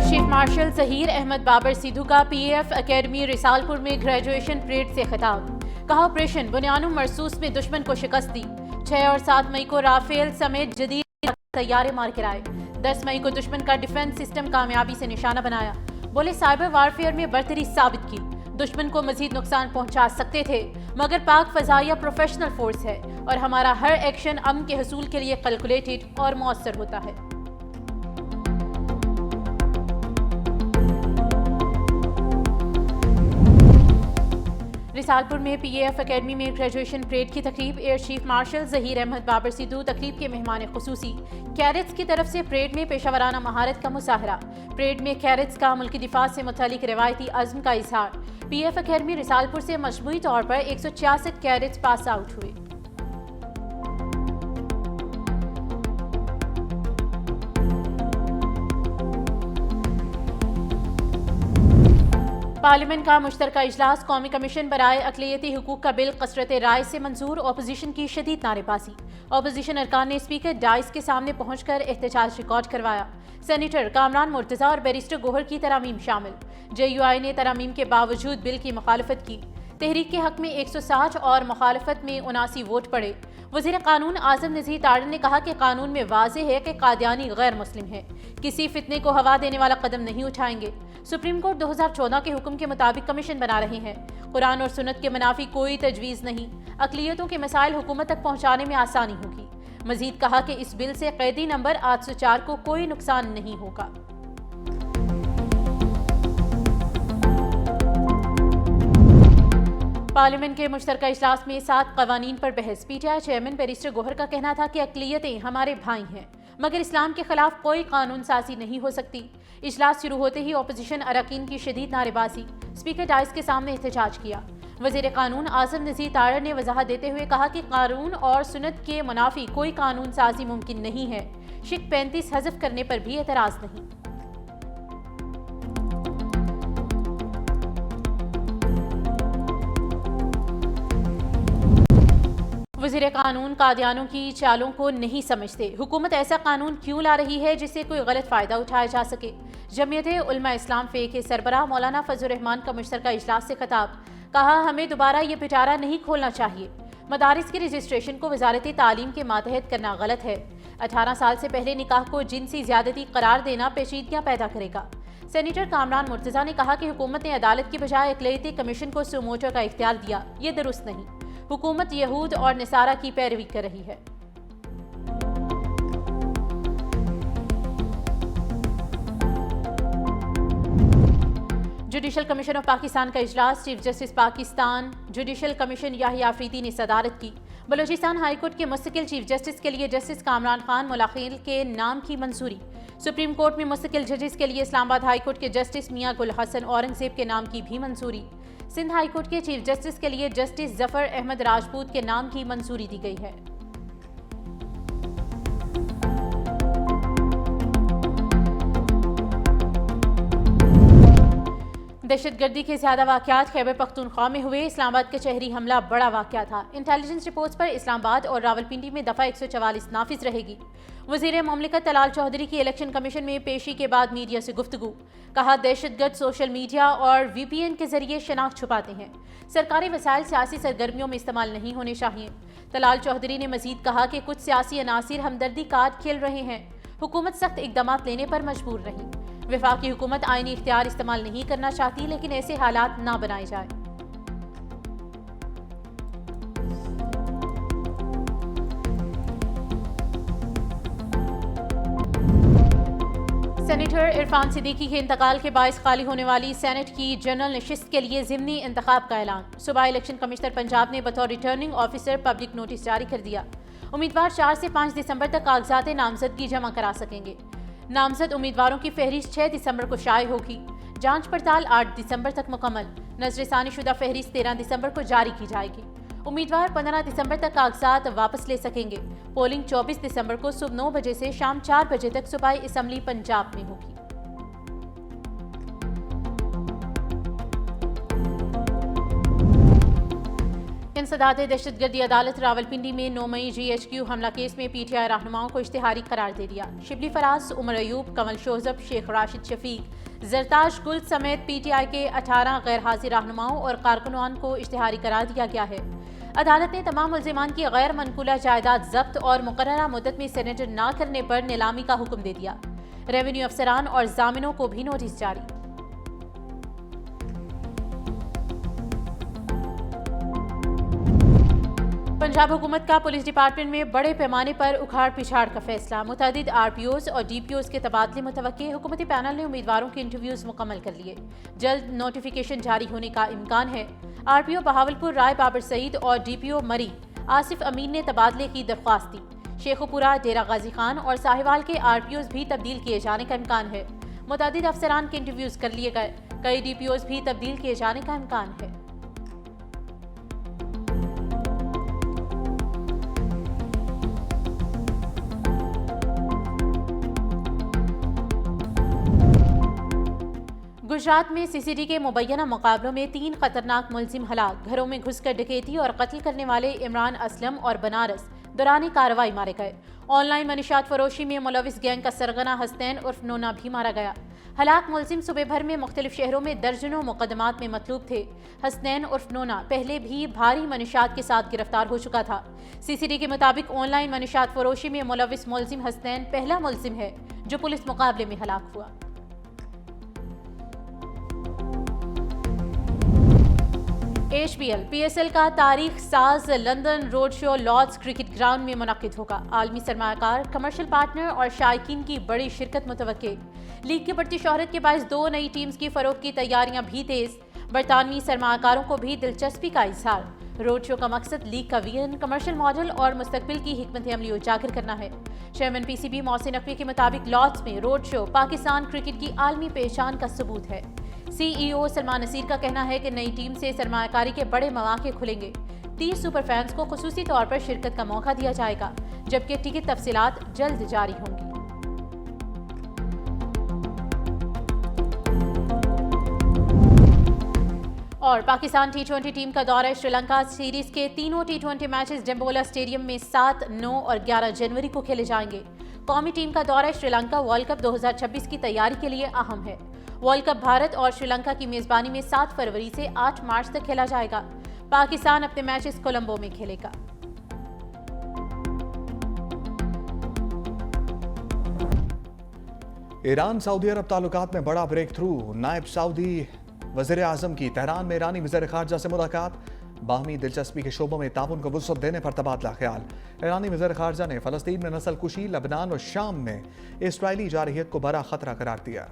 Air chief marshal Zaheer Ahmed Babar Sidhu का PAF academy Risalpur में graduation parade से खिताब। कहा ऑपरेशन बुनियानु मरसूस में दुश्मन को शिकस्त दी। 6 और 7 मई को राफेल समेत जदीद तैयारे मार गिराए। 10 मई को दुश्मन का डिफेंस सिस्टम कामयाबी से निशाना बनाया। बोले साइबर वारफेयर में बरतरी साबित की। दुश्मन को मजीद नुकसान पहुंचा सकते थे, मगर पाक फजाइया प्रोफेशनल फोर्स है और हमारा हर एक्शन अमन के हसूल के लिए कैलकुलेटेड और मौसर होता है। रिसालपुर में पीएएफ एकेडमी में ग्रेजुएशन परेड की तकरीब। Air chief marshal Zaheer Ahmed Babar Sidhu तकरीब के मेहमान खुसूसी। कैडेट्स की तरफ से परेड में पेशावराना महारत का मुजाहरा। परेड में कैडेट्स का मुल्की दिफा से मुतालिक रिवायती अज़्म का इजहार। पीएएफ एकेडमी रिसालपुर से मजमूई तौर पर 166 कैडेट्स पास आउट हुए। पार्लियामेंट का मुश्तरका इजलास। कौमी कमीशन बराए अक़लियती हुकूक का बिल कसरत राय से मंजूर। अपोजिशन की शदीद नारेबाजी। अपोजिशन अरकान ने स्पीकर डाइस के सामने पहुंचकर एहतजाज रिकॉर्ड करवाया। सेनेटर कामरान मुर्तज़ा और बैरिस्टर गोहर की तरामीम शामिल। JUI ने तरामीम के बावजूद बिल की मुखालफत की। तहरीक के हक में 160 और मुखालफत में 79 वोट पड़े। वज़ीर कानून आज़म नज़ीर तारड़ ने कहा कि कानून में वाज़ेह है कि कादियानी गैर मुस्लिम है, किसी फितने को हवा देने वाला कदम नहीं उठाएंगे। सुप्रीम कोर्ट 2014 के हुक्म के मुताबिक कमीशन बना रहे हैं। कुरान और सुन्नत के मुनाफी कोई तजवीज़ नहीं। अक़लियतों के मसाइल हुकूमत तक पहुँचाने में आसानी होगी। मजीद कहा कि इस बिल से कैदी नंबर 804 को कोई नुकसान नहीं होगा। पार्लियामेंट के मुश्तरका इजलास में 7 कवानीन पर बहस। PTI चेयरमैन बैरिस्टर गोहर का कहना था कि अक़लियतें हमारे भाई हैं, मगर इस्लाम के खिलाफ कोई कानून साजी नहीं हो सकती। इजलास शुरू होते ही अपोजिशन अरकान की शदीद नारेबाजी। स्पीकर डाइस के सामने एहतजाज किया। वज़ीर कानून आज़म नज़ीर तारड़ ने वजाहत देते हुए कहा कि कानून और सुन्नत के मुनाफी कोई कानून साजी मुमकिन नहीं है। शिक 35 हज़फ करने पर भी एतराज़ नहीं। वज़ीर कानून कादियानों की चालों को नहीं समझते। हुकूमत ऐसा कानून क्यों ला रही है जिससे कोई गलत फ़ायदा उठाया जा सके। जमीयत उलमा इस्लाम फ़े के सरबराह मौलाना फजलुर रहमान का मुश्तरका इजलास से खिताब। कहा हमें दोबारा ये पिटारा नहीं खोलना चाहिए। मदारिस के रजिस्ट्रेशन को वजारत तालीम के मातहत करना गलत है। 18 साल से पहले निकाह को जिनसी ज़्यादती करार देना पेचीदगियाँ पैदा करेगा। सेनेटर कामरान मुर्तज़ा ने कहा कि हुकूमत ने अदालत की बजाय अक़लियती कमीशन को सुमोटो का इख्तियार दिया, ये दुरुस्त नहीं। हुकूमत यहूद और निसारा की पैरवी कर रही है। जुडिशल कमीशन ऑफ पाकिस्तान का इजलास। Chief justice Pakistan judicial commission Yahya Afridi ने सदारत की। बलोचिस्तान हाईकोर्ट के मुस्तकिल चीफ जस्टिस के लिए जस्टिस कामरान खान मुलाखिल के नाम की मंजूरी। सुप्रीम कोर्ट में मुस्तकिल जजेस के लिए इस्लामाबाद हाईकोर्ट के जस्टिस मियां गुल हसन औरंगजेब के नाम की भी मंजूरी। सिंध हाईकोर्ट के चीफ जस्टिस के लिए जस्टिस जफर अहमद राजपूत के नाम की मंजूरी दी गई है। दहशतगर्दी के ज्यादा वाकयात खैबर पख्तूनख्वा में हुए। इस्लामाबाद कचहरी हमला बड़ा वाकया था। इंटेलिजेंस रिपोर्ट्स पर इस्लामाबाद और रावलपिंडी में दफा 144 नाफिज रहेगी। वज़ीर मुमलिकत तलाल चौधरी की इलेक्शन कमीशन में पेशी के बाद मीडिया से गुफ्तगू। कहा दहशतगर्द सोशल मीडिया और VPN के जरिए शनाख्त छुपाते हैं। सरकारी वसाइल सियासी सरगर्मियों में इस्तेमाल नहीं होने चाहिए। तलाल चौधरी ने मजीद कहा कि कुछ सियासी अनासिर हमदर्दी कार्ड खेल रहे हैं। हुकूमत सख्त इकदाम लेने पर मजबूर रही। वफाकी हुकूमत आईनी इख्तियार इस्तेमाल नहीं करना चाहती, लेकिन ऐसे हालात ना बनाए जाए। सेनेटर इरफान सिद्दीकी के इंतकाल के बायस खाली होने वाली सेनेट की जनरल नशिस्त के लिए ज़िमनी इंतखाब का ऐलान। सूबाई इलेक्शन कमिश्नर पंजाब ने बतौर रिटर्निंग ऑफिसर पब्लिक नोटिस जारी कर दिया। उम्मीदवार 4 से 5 दिसंबर तक कागजात नामजदगी जमा करा सकेंगे। नामजद उम्मीदवारों की फहरिस्त 6 दिसंबर को शाये होगी। जांच पड़ताल 8 दिसंबर तक मुकम्मल। नजरसानी शुदा फहरिस्त 13 दिसंबर को जारी की जाएगी। उम्मीदवार 15 दिसंबर तक कागजात वापस ले सकेंगे। पोलिंग 24 दिसंबर को सुबह 9 बजे से शाम 4 बजे तक सूबाई असम्बली पंजाब में होगी। सेकंड सदाते दहशतगर्दी अदालत रावलपिंडी में 9 मई GHQ हमला केस में PTI रहनुमाओं को इश्तिहारी करार दे दिया। शिबली फराज, उमर अयूब, कमल शोजब, शेख राशिद शफीक, जरताश गुल समेत PTI के 18 गैर हाजिर रहनुमाओं और कारकुनान को इश्तिहारी करार दिया गया है। अदालत ने तमाम मुल्जिमान की गैर मनकूला जायदाद जब्त और मुकर्ररा मुद्दत में सरेंडर न करने पर नीलामी का हुक्म दे दिया। रेवेन्यू अफसरान और जामिनों को भी नोटिस जारी। पंजाब हुकूमत का पुलिस डिपार्टमेंट में बड़े पैमाने पर उखाड़ पिछाड़ का फैसला। मुतअद्दिद RPOs और DPOs के तबादले मुतवक्के। हुकूमती पैनल ने उम्मीदवारों के इंटरव्यूज मुकम्मल कर लिए। जल्द नोटिफिकेशन जारी होने का इम्कान है। RPO बहावलपुर राय बाबर सईद और DPO मरी आसिफ अमीन ने तबादले की दरख्वास्त दी। शेखुपुरा, डेरा गाजी खान और साहिवाल के RPOs भी तब्दील किए जाने का इम्कान है। मुतअद्दिद अफसरान के इंटरव्यूज कर लिए गए। कई DPOs भी तब्दील किए जाने का इम्कान है। गुजरात में CCD के मुबैना मुकाबलों में 3 खतरनाक मुलजिम हलाक। घरों में घुसकर डकैती और कत्ल करने वाले इमरान असलम और बनारस दौरान कार्रवाई मारे गए। ऑनलाइन मनीशात फरोशी में मुलविस गैंग का सरगना हसनैन उर्फ नोना भी मारा गया। हलाक मुलजिम सुबह भर में मुख्तलिफ शहरों में दर्जनों मुकदमात में मतलूब थे। हसनैन उर्फ नोना पहले भी भारी मनीशात के साथ गिरफ्तार हो चुका था। CCD के मुताबिक ऑनलाइन मनीशात फरोशी में मुलविस मुलजिम हसनैन पहला मुलजिम है जो पुलिस मुकाबले में हलाक हुआ। HBL PSL का तारीख साज London road show Lord's cricket ground में मुनक्किद होगा। आलमी सरमायाकार, कमर्शियल पार्टनर और शायकीन की बड़ी शिरकत मुतवक्के। लीग की बढ़ती शोहरत के बायस 2 नई टीम्स की फरोख्त की तैयारियां भी तेज। बरतानवी सरमायाकारों को भी दिलचस्पी का इजहार। रोड शो का मकसद लीग का विजन, कमर्शियल मॉडल और मुस्तकबिल की हिकमत अमली उजागर करना है। चेयरमैन PCB मोहसिन नकवी के मुताबिक लॉर्ड्स में रोड शो पाकिस्तान क्रिकेट की आलमी पहचान का सबूत है। CEO सलमान नसीर का कहना है कि नई टीम से सरमायाकारी के बड़े मौके खुलेंगे। 30 सुपर फैंस को खुसूसी तौर पर शिरकत का मौका दिया जाएगा, जबकि टिकट तफसीलात जल्द जारी होंगी। और पाकिस्तान T20 टीम का दौरा श्रीलंका। सीरीज के तीनों T20 मैचेस डेम्बोला स्टेडियम में 7, 9 और 11 जनवरी को खेले जाएंगे। कौमी टीम का दौरा श्रीलंका वर्ल्ड कप 2026 की तैयारी के लिए अहम है। वर्ल्ड कप भारत और श्रीलंका की मेजबानी में 7 फरवरी से 8 मार्च तक खेला जाएगा। पाकिस्तान अपने मैचेस कोलंबो में खेलेगा। ईरान सऊदी अरब ताल्लुकात में बड़ा ब्रेक थ्रू। नायब सऊदी वज़ीर आज़म की तेहरान में ईरानी वज़ीर ख़ारजा से मुलाकात। बाहमी दिलचस्पी के शोबों में ताउन को वुसअत देने पर तबादला ख्याल। ईरानी वज़ीर ख़ारजा ने फ़लस्तीन में नस्ल कुशी, लबनान और शाम में इसराइली जारहियत को बड़ा खतरा करार दिया।